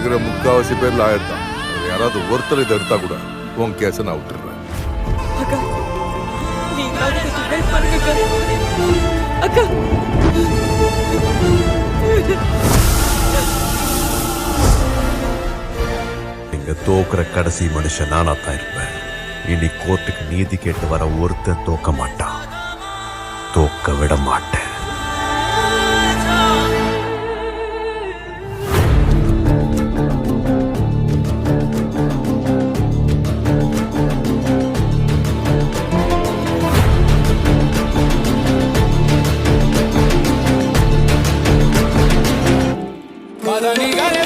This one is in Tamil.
இருக்கிற முக்காவாசி பேர்ல ஆயிடுதான். யாராவது ஒருத்தர் இதை எடுத்தா கூட உன் கேஸை நான் விட்டுறேன். அக்கா நீங்களாவது கொஞ்சம் help பண்ணுங்க அக்கா. அக்கா இங்க தோக்குற கடைசி மனுஷன் நானா தான் இருப்பேன். இனி கோர்ட்டுக்கு நீதி கேட்டு வர ஒருத்தன் தோக்க மாட்டான், தோக்க விட மாட்டேன். Para